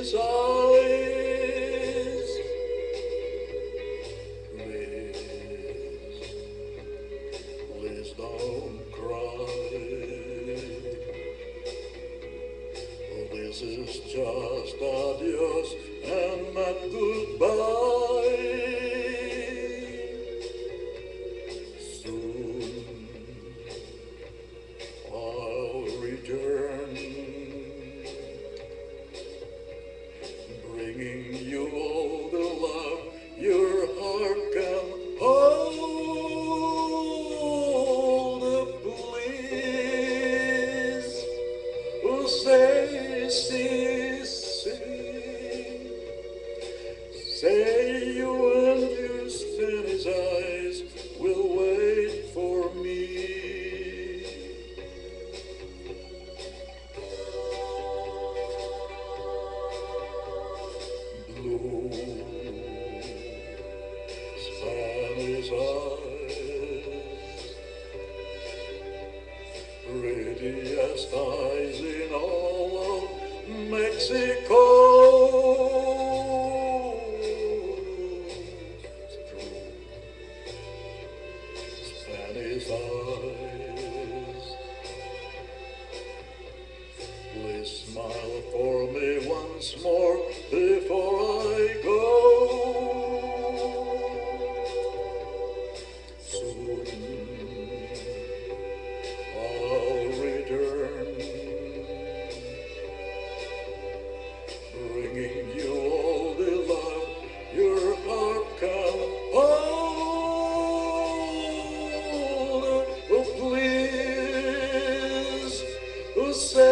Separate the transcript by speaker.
Speaker 1: his eyes. Please don't cry. This is just adios and not goodbye. Soon I'll return, bringing you all the love your heart can hold. Please, say you understand. His eyes will wait for me. Blue Spanish eyes, prettiest eyes in all of Mexico. Spanish eyes, please smile for me once more before I go. Soon I'll return, bringing you all the love your heart can hold. Oh, please, say